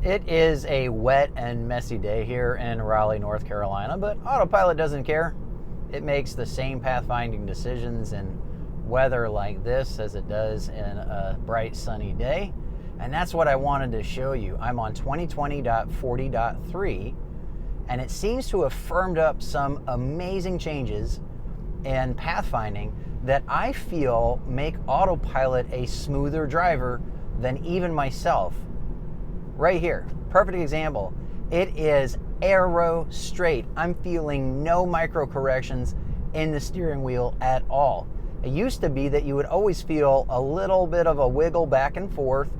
It is a wet and messy day here in Raleigh, North Carolina, but Autopilot doesn't care. It makes the same pathfinding decisions in weather like this as it does in a bright sunny day. And that's what I wanted to show you. I'm on 2020.40.3, and it seems to have firmed up some amazing changes in pathfinding that I feel make Autopilot a smoother driver than even myself. Right here, perfect example. It is arrow straight. I'm feeling no micro corrections in the steering wheel at all. It used to be that you would always feel a little bit of a wiggle back and forth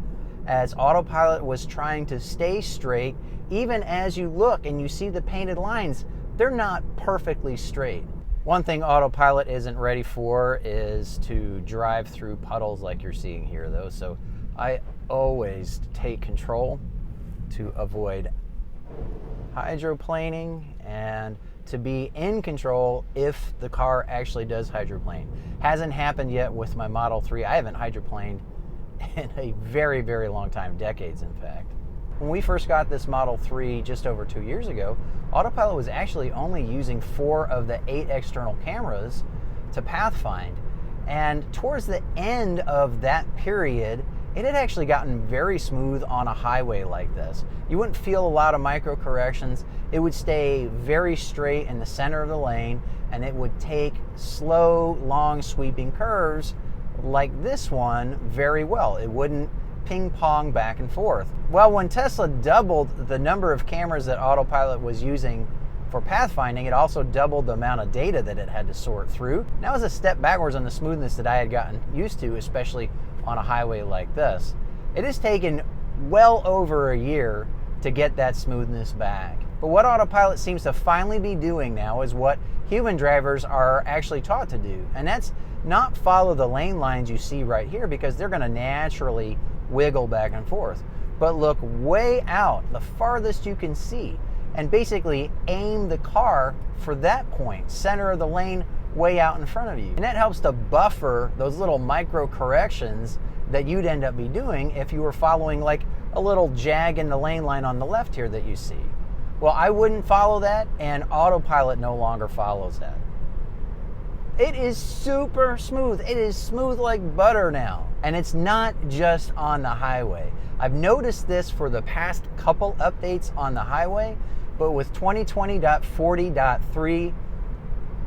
as Autopilot was trying to stay straight. Even as you look and you see the painted lines, they're not perfectly straight. One thing Autopilot isn't ready for is to drive through puddles like you're seeing here though. So I always take control to avoid hydroplaning and to be in control if the car actually does hydroplane. Hasn't happened yet with my Model 3. I haven't hydroplaned in a very, very long time, decades in fact. When we first got this Model 3 just over 2 years ago, Autopilot was actually only using 4 of the 8 external cameras to pathfind. And towards the end of that period, it had actually gotten very smooth on a highway like this. You wouldn't feel a lot of micro corrections. It would stay very straight in the center of the lane, and it would take slow, long sweeping curves like this one very well. It wouldn't ping pong back and forth. Well, when Tesla doubled the number of cameras that Autopilot was using for pathfinding, it also doubled the amount of data that it had to sort through. That was a step backwards on the smoothness that I had gotten used to, especially on a highway like this. It has taken well over a year to get that smoothness back. But what Autopilot seems to finally be doing now is what human drivers are actually taught to do. And that's not follow the lane lines you see right here, because they're gonna naturally wiggle back and forth. But look way out, the farthest you can see, and basically aim the car for that point, center of the lane, way out in front of you. And that helps to buffer those little micro corrections that you'd end up be doing if you were following like a little jag in the lane line on the left here that you see. Well, I wouldn't follow that, and Autopilot no longer follows that. It is super smooth. It is smooth like butter now. And it's not just on the highway. I've noticed this for the past couple updates on the highway, but with 2020.40.3,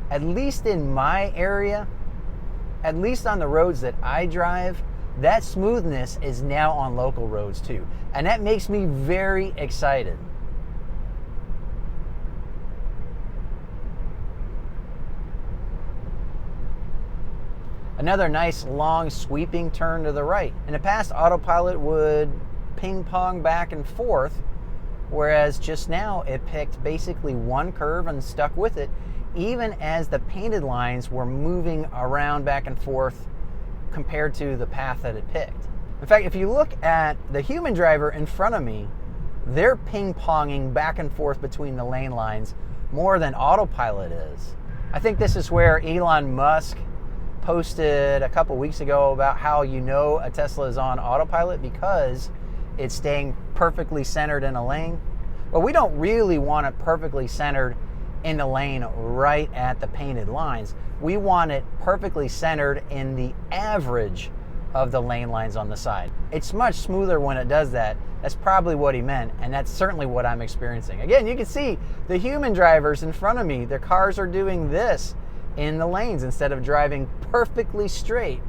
at least in my area, at least on the roads that I drive, that smoothness is now on local roads too. And that makes me very excited. Another nice long sweeping turn to the right. In the past, Autopilot would ping pong back and forth, whereas just now it picked basically one curve and stuck with it, even as the painted lines were moving around back and forth compared to the path that it picked. In fact, if you look at the human driver in front of me, they're ping-ponging back and forth between the lane lines more than Autopilot is. I think this is where Elon Musk posted a couple weeks ago about how you know a Tesla is on Autopilot because it's staying perfectly centered in a lane. Well, we don't really want it perfectly centered in the lane right at the painted lines. We want it perfectly centered in the average of the lane lines on the side. It's much smoother when it does that. That's probably what he meant, and that's certainly what I'm experiencing. Again, you can see the human drivers in front of me, their cars are doing this in the lanes instead of driving perfectly straight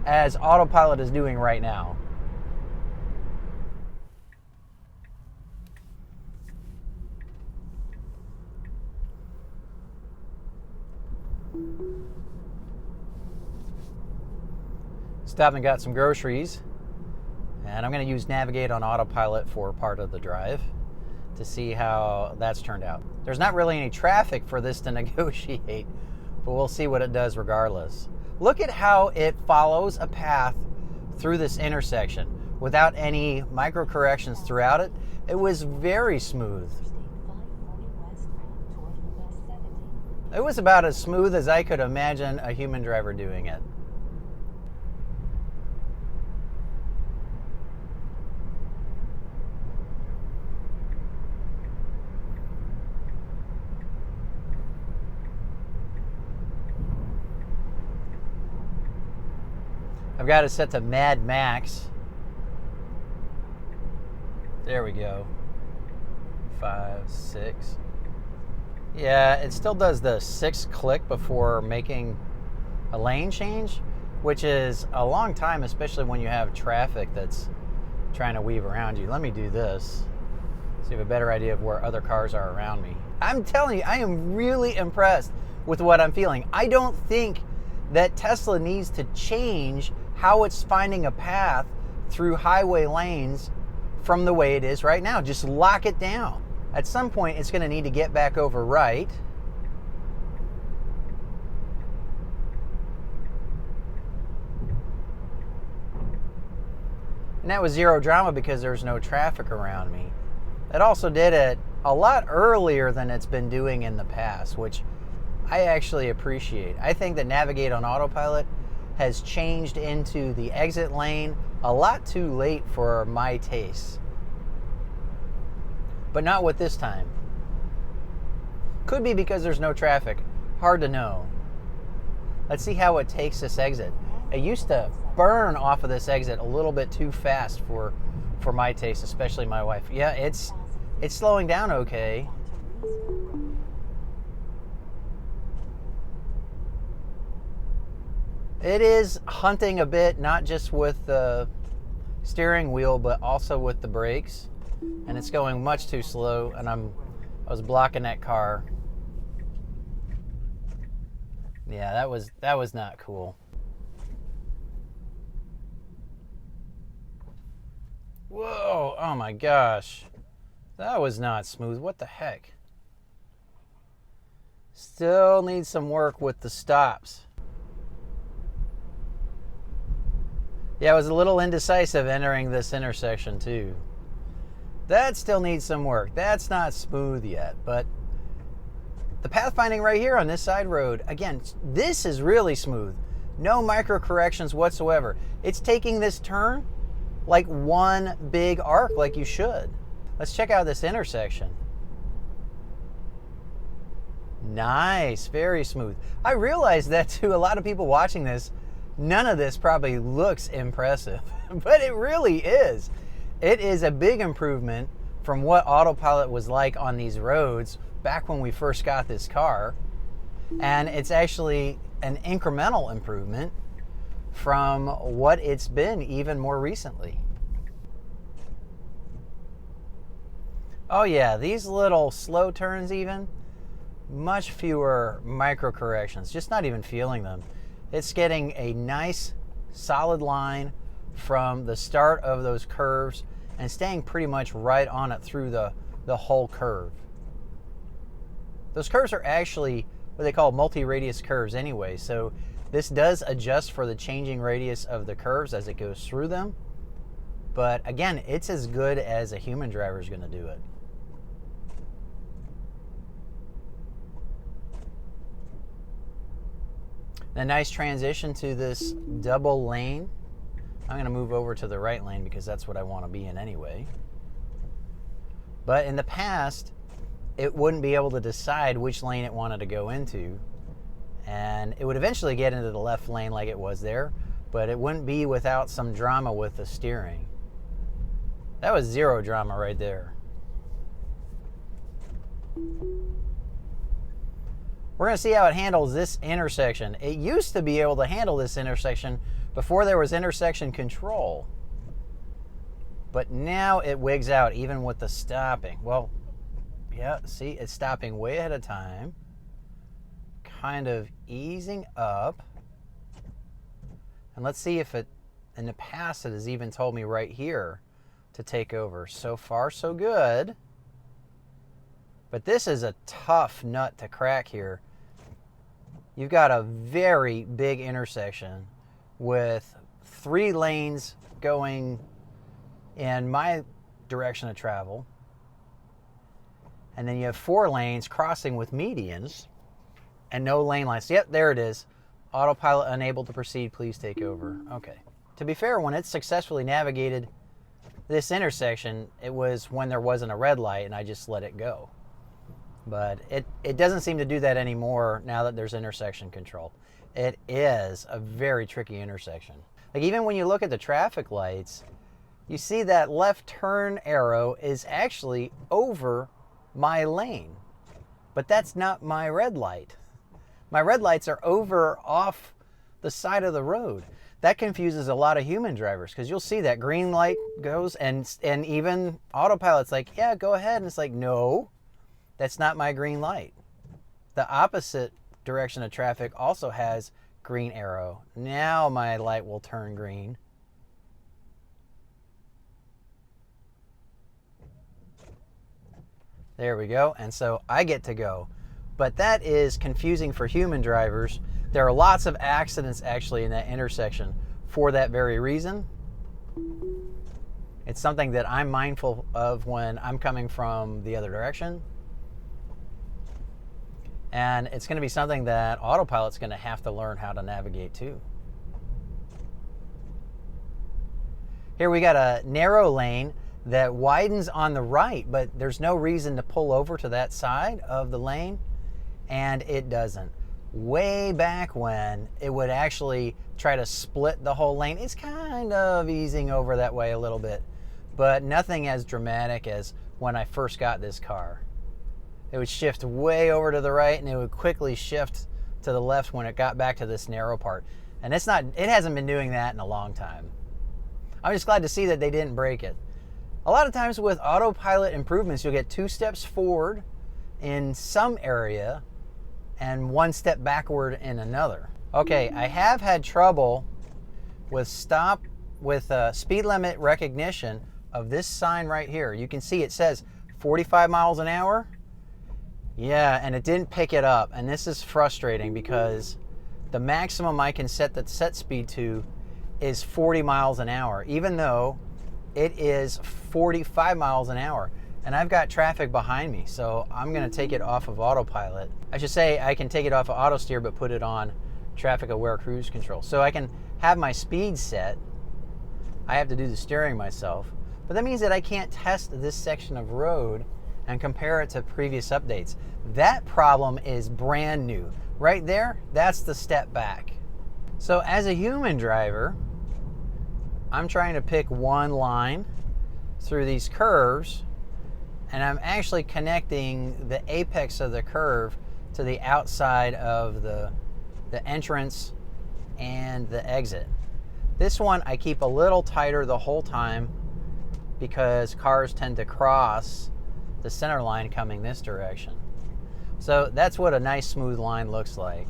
as Autopilot is doing right now. Stopped and got some groceries, and I'm going to use Navigate on Autopilot for part of the drive to see how that's turned out. There's not really any traffic for this to negotiate, but we'll see what it does regardless. Look at how it follows a path through this intersection without any micro corrections throughout it. It was very smooth. It was about as smooth as I could imagine a human driver doing it. I've got it set to Mad Max. There we go. 5, 6. Yeah, it still does the 6 click before making a lane change, which is a long time, especially when you have traffic that's trying to weave around you. Let me do this so you have a better idea of where other cars are around me. I'm telling you, I am really impressed with what I'm feeling. I don't think that Tesla needs to change how it's finding a path through highway lanes from the way it is right now. Just lock it down. At some point, it's going to need to get back over right. And that was zero drama because there's no traffic around me. It also did it a lot earlier than it's been doing in the past, which I actually appreciate. I think that Navigate on Autopilot has changed into the exit lane a lot too late for my taste. But not with this time. Could be because there's no traffic. Hard to know. Let's see how it takes this exit. It used to burn off of this exit a little bit too fast for my taste, especially my wife. Yeah, it's slowing down okay. It is hunting a bit, not just with the steering wheel, but also with the brakes. And it's going much too slow, and I was blocking that car. Yeah, that was not cool. Whoa, oh my gosh. That was not smooth. What the heck? Still needs some work with the stops. Yeah, I was a little indecisive entering this intersection too. That still needs some work. That's not smooth yet, but the pathfinding right here on this side road, again, this is really smooth. No micro corrections whatsoever. It's taking this turn like one big arc like you should. Let's check out this intersection. Nice, very smooth. I realize that to a lot of people watching this, none of this probably looks impressive, but it really is. It is a big improvement from what Autopilot was like on these roads back when we first got this car. And it's actually an incremental improvement from what it's been even more recently. Oh yeah, these little slow turns even, much fewer micro corrections, just not even feeling them. It's getting a nice solid line from the start of those curves and staying pretty much right on it through the whole curve. Those curves are actually what they call multi-radius curves anyway, so this does adjust for the changing radius of the curves as it goes through them. But again, it's as good as a human driver is going to do it. A nice transition to this double lane. I'm going to move over to the right lane because that's what I want to be in anyway. But in the past, it wouldn't be able to decide which lane it wanted to go into. And it would eventually get into the left lane like it was there, but it wouldn't be without some drama with the steering. That was zero drama right there. We're going to see how it handles this intersection. It used to be able to handle this intersection before there was intersection control. But now it wigs out even with the stopping. Well, yeah, see, it's stopping way ahead of time. Kind of easing up. And let's see if it, in the past, it has even told me right here to take over. So far, so good. But this is a tough nut to crack here. You've got a very big intersection with 3 lanes going in my direction of travel. And then you have 4 lanes crossing with medians and no lane lines. Yep, there it is. Autopilot unable to proceed, please take over. Okay. To be fair, when it successfully navigated this intersection, it was when there wasn't a red light and I just let it go. But it doesn't seem to do that anymore now that there's intersection control. It is a very tricky intersection. Like even when you look at the traffic lights, you see that left turn arrow is actually over my lane. But that's not my red light. My red lights are over off the side of the road. That confuses a lot of human drivers because you'll see that green light goes and even Autopilot's like, yeah, go ahead. And it's like, no, that's not my green light. The opposite direction of traffic also has green arrow. Now my light will turn green. There we go. And so I get to go. But that is confusing for human drivers. There are lots of accidents actually in that intersection for that very reason. It's something that I'm mindful of when I'm coming from the other direction. And it's going to be something that Autopilot's going to have to learn how to navigate too. Here we got a narrow lane that widens on the right, but there's no reason to pull over to that side of the lane, and it doesn't. Way back when, it would actually try to split the whole lane. It's kind of easing over that way a little bit, but nothing as dramatic as when I first got this car. It would shift way over to the right, and it would quickly shift to the left when it got back to this narrow part. And it hasn't been doing that in a long time. I'm just glad to see that they didn't break it. A lot of times with Autopilot improvements, you'll get 2 steps forward in some area and 1 step backward in another. Okay, I have had trouble with speed limit recognition of this sign right here. You can see it says 45 miles an hour. Yeah, and it didn't pick it up, and this is frustrating because the maximum I can set the set speed to is 40 miles an hour, even though it is 45 miles an hour. And I've got traffic behind me, so I'm going to take it off of Autopilot. I should say I can take it off of auto steer, but put it on traffic aware cruise control. So I can have my speed set. I have to do the steering myself, but that means that I can't test this section of road and compare it to previous updates. That problem is brand new. Right there, that's the step back. So as a human driver, I'm trying to pick one line through these curves, and I'm actually connecting the apex of the curve to the outside of the entrance and the exit. This one I keep a little tighter the whole time because cars tend to cross the center line coming this direction. So that's what a nice smooth line looks like.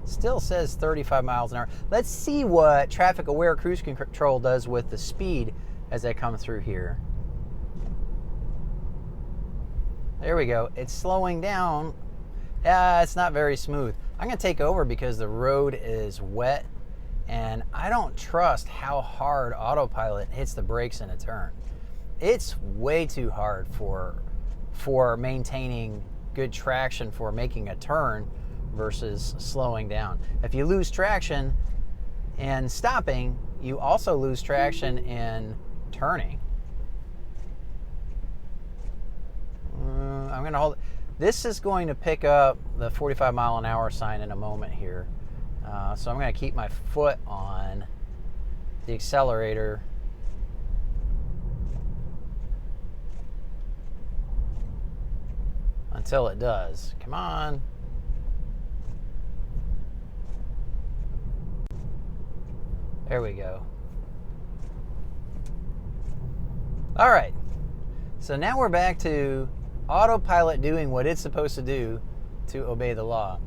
Still says 35 miles an hour. Let's see what traffic aware cruise control does with the speed as I come through here. There we go. It's slowing down. It's not very smooth. I'm going to take over because the road is wet and I don't trust how hard Autopilot hits the brakes in a turn. It's way too hard for maintaining good traction for making a turn versus slowing down. If you lose traction in stopping, you also lose traction in turning. I'm going to hold. This is going to pick up the 45 mile an hour sign in a moment here. So I'm going to keep my foot on the accelerator. Until it does. Come on. There we go. All right. So now we're back to Autopilot doing what it's supposed to do to obey the law.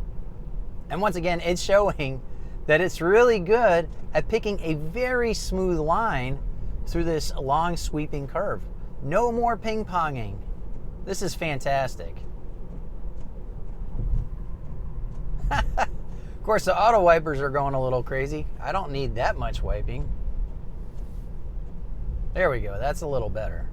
And once again, it's showing that it's really good at picking a very smooth line through this long sweeping curve. No more ping-ponging. This is fantastic. Of course, the auto wipers are going a little crazy. I don't need that much wiping. There we go. That's a little better.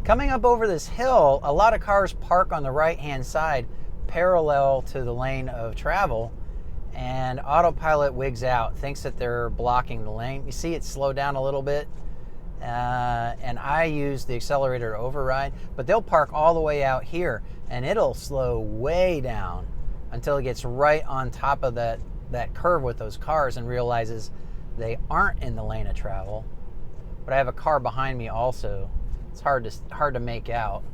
Coming up over this hill, a lot of cars park on the right-hand side parallel to the lane of travel, and Autopilot wigs out, thinks that they're blocking the lane. You see it slow down a little bit. and I use the accelerator to override, but they'll park all the way out here and it'll slow way down until it gets right on top of that curve with those cars and realizes they aren't in the lane of travel. But I have a car behind me also. It's hard to make out.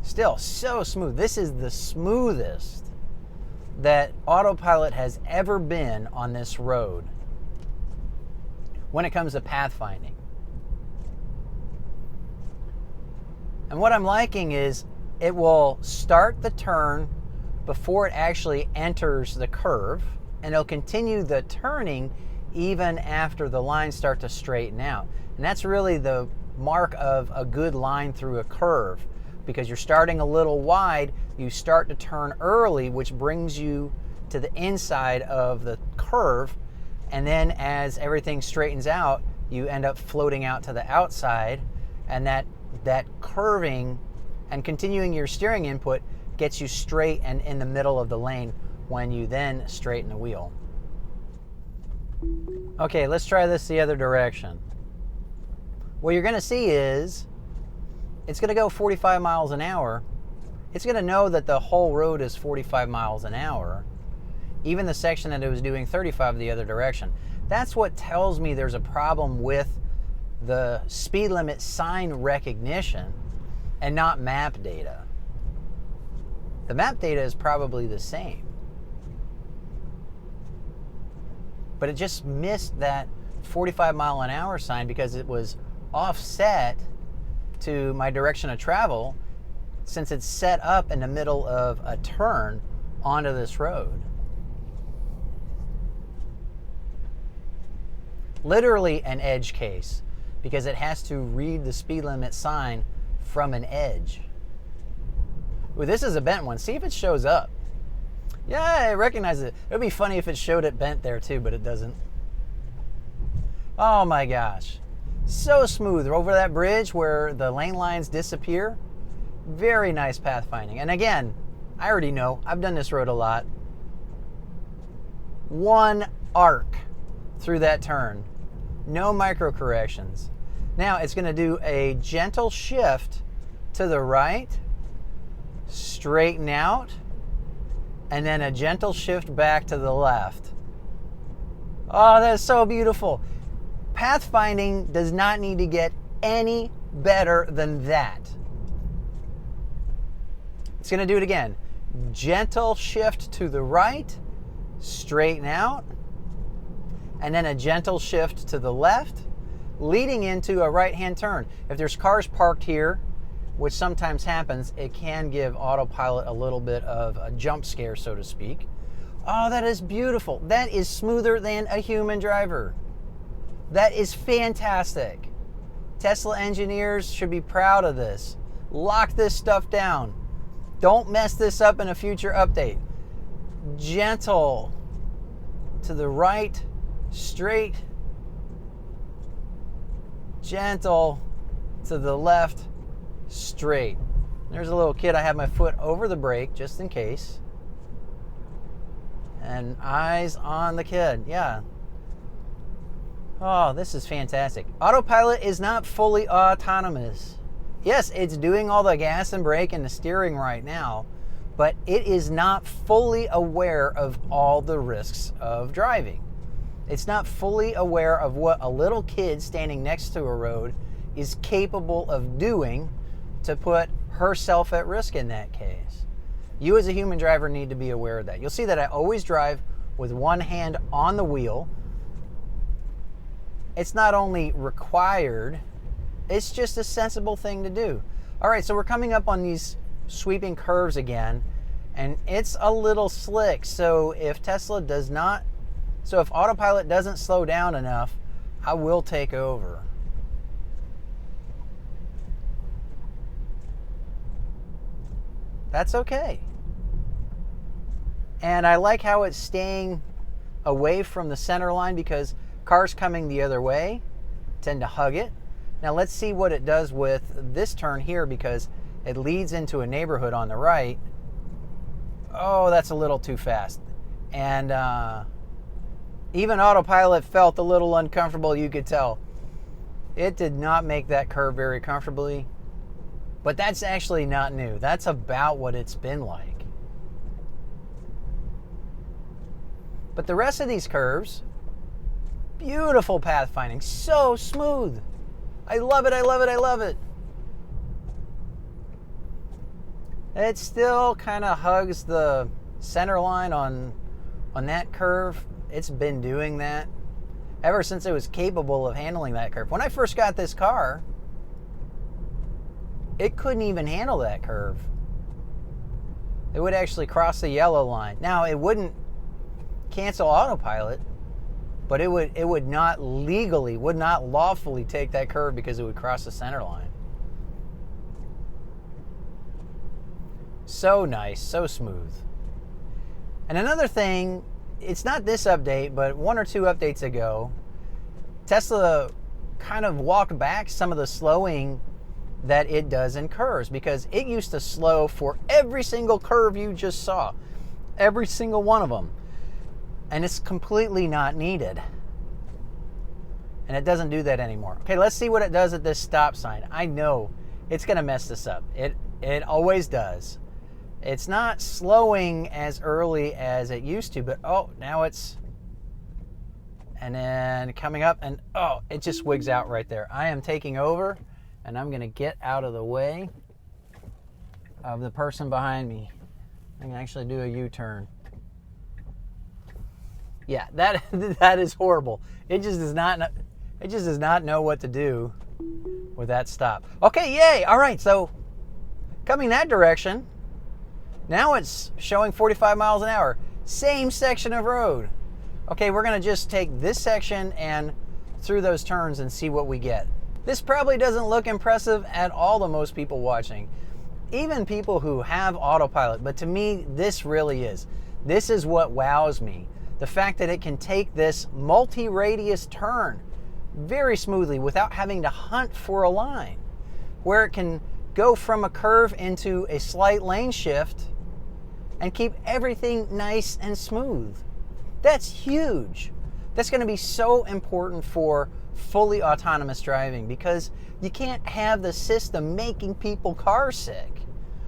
Still so smooth. This is the smoothest that Autopilot has ever been on this road when it comes to pathfinding. And what I'm liking is it will start the turn before it actually enters the curve, and it'll continue the turning even after the lines start to straighten out. And that's really the mark of a good line through a curve, because you're starting a little wide, you start to turn early, which brings you to the inside of the curve, and then as everything straightens out, you end up floating out to the outside, and that curving and continuing your steering input gets you straight and in the middle of the lane when you then straighten the wheel. Okay, let's try this the other direction. What you're going to see is it's going to go 45 miles an hour. It's going to know that the whole road is 45 miles an hour, even the section that it was doing 35 the other direction. That's what tells me there's a problem with the speed limit sign recognition and not map data. The map data is probably the same, but it just missed that 45 mile an hour sign because it was offset to my direction of travel, since it's set up in the middle of a turn onto this road. Literally an edge case, because it has to read the speed limit sign from an edge. Ooh, this is a bent one. See if it shows up. Yeah, I recognize it. It would be funny if it showed it bent there too, but it doesn't. Oh my gosh. So smooth over that bridge where the lane lines disappear. Very nice pathfinding. And again, I already know, I've done this road a lot. One arc through that turn. No micro corrections. Now it's going to do a gentle shift to the right, straighten out, and then a gentle shift back to the left. Oh, that's so beautiful. Pathfinding does not need to get any better than that. It's going to do it again. Gentle shift to the right, straighten out, and then a gentle shift to the left, leading into a right-hand turn. If there's cars parked here, which sometimes happens, it can give Autopilot a little bit of a jump scare, so to speak. Oh, that is beautiful. That is smoother than a human driver. That is fantastic. Tesla engineers should be proud of this. Lock this stuff down. Don't mess this up in a future update. Gentle to the right, straight, gentle to the left, straight. There's a little kid. I have my foot over the brake just in case. And eyes on the kid. Yeah. Oh, this is fantastic. Autopilot is not fully autonomous. Yes, it's doing all the gas and brake and the steering right now, but it is not fully aware of all the risks of driving. It's not fully aware of what a little kid standing next to a road is capable of doing to put herself at risk in that case. You as a human driver need to be aware of that. You'll see that I always drive with one hand on the wheel. It's not only required, it's just a sensible thing to do. All right, so we're coming up on these sweeping curves again, and it's a little slick. So if Autopilot doesn't slow down enough, I will take over. That's okay. And I like how it's staying away from the center line, because cars coming the other way tend to hug it. Now let's see what it does with this turn here, because it leads into a neighborhood on the right. Oh, that's a little too fast. And Even Autopilot felt a little uncomfortable, you could tell. It did not make that curve very comfortably. But that's actually not new. That's about what it's been like. But the rest of these curves, beautiful pathfinding, so smooth. I love it, I love it, I love it. It still kind of hugs the center line on that curve. It's been doing that ever since it was capable of handling that curve. When I first got this car, it couldn't even handle that curve. It would actually cross the yellow line. Now, it wouldn't cancel Autopilot, but it would not legally, would not lawfully take that curve because it would cross the center line. So nice, so smooth. And another thing, it's not this update, but 1 or 2 updates ago, Tesla kind of walked back some of the slowing that it does in curves, because it used to slow for every single curve you just saw, every single one of them, and it's completely not needed, and it doesn't do that anymore. Okay, let's see what it does at this stop sign. I know it's gonna mess this up. It always does. It's not slowing as early as it used to, but oh, now it's, and then coming up, and oh, it just wigs out right there. I am taking over, and I'm gonna get out of the way of the person behind me. I can actually do a U-turn. Yeah, that is horrible. It just does not know what to do with that stop. Okay, yay! All right, so coming that direction, now it's showing 45 miles an hour. Same section of road. Okay, we're gonna just take this section and through those turns and see what we get. This probably doesn't look impressive at all to most people watching, even people who have Autopilot, but to me, this really is. This is what wows me. The fact that it can take this multi-radius turn very smoothly without having to hunt for a line, where it can go from a curve into a slight lane shift and keep everything nice and smooth. That's huge. That's going to be so important for fully autonomous driving, because you can't have the system making people car sick,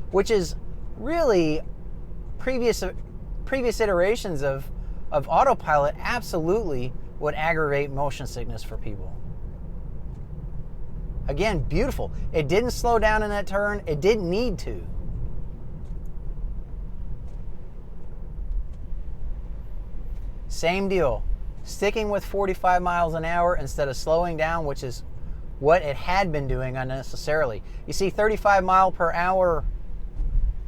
which is really previous iterations of Autopilot absolutely would aggravate motion sickness for people. Again, beautiful. It didn't slow down in that turn. It didn't need to. Same deal. Sticking with 45 miles an hour instead of slowing down, which is what it had been doing unnecessarily. You see, 35 mile per hour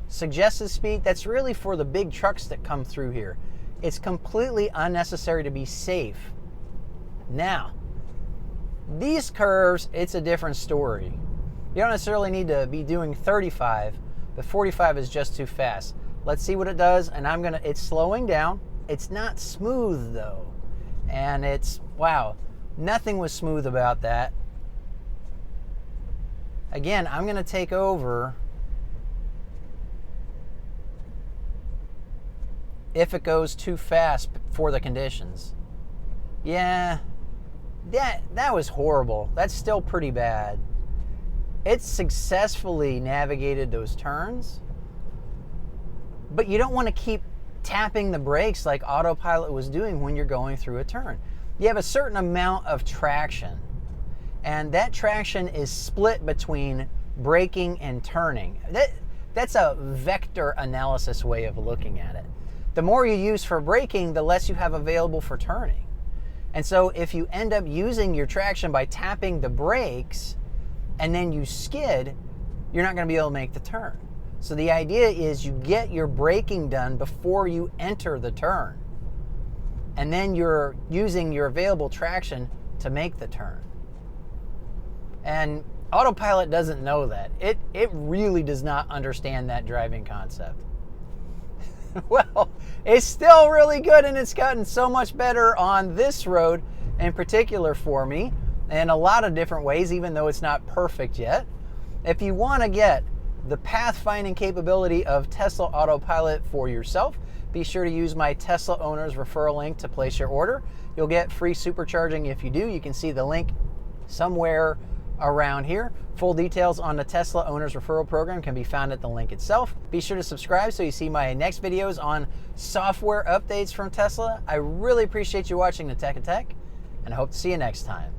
suggested speed, that's really for the big trucks that come through here. It's completely unnecessary to be safe. Now, these curves, it's a different story. You don't necessarily need to be doing 35, but 45 is just too fast. Let's see what it does, and it's slowing down. It's not smooth though. And wow, nothing was smooth about that. Again, I'm gonna take over if it goes too fast for the conditions. Yeah, that was horrible. That's still pretty bad. It successfully navigated those turns, but you don't want to keep tapping the brakes like Autopilot was doing when you're going through a turn. You have a certain amount of traction, and that traction is split between braking and turning. That's a vector analysis way of looking at it. The more you use for braking, the less you have available for turning. And so if you end up using your traction by tapping the brakes and then you skid, you're not going to be able to make the turn. So the idea is you get your braking done before you enter the turn, and then you're using your available traction to make the turn. And Autopilot doesn't know that. It really does not understand that driving concept. Well, it's still really good, and it's gotten so much better on this road in particular for me in a lot of different ways, even though it's not perfect yet. If you want to get the pathfinding capability of Tesla Autopilot for yourself, be sure to use my Tesla Owners referral link to place your order. You'll get free supercharging if you do. You can see the link somewhere around here. Full details on the Tesla Owners Referral Program can be found at the link itself. Be sure to subscribe so you see my next videos on software updates from Tesla. I really appreciate you watching the Tech Attack, and I hope to see you next time.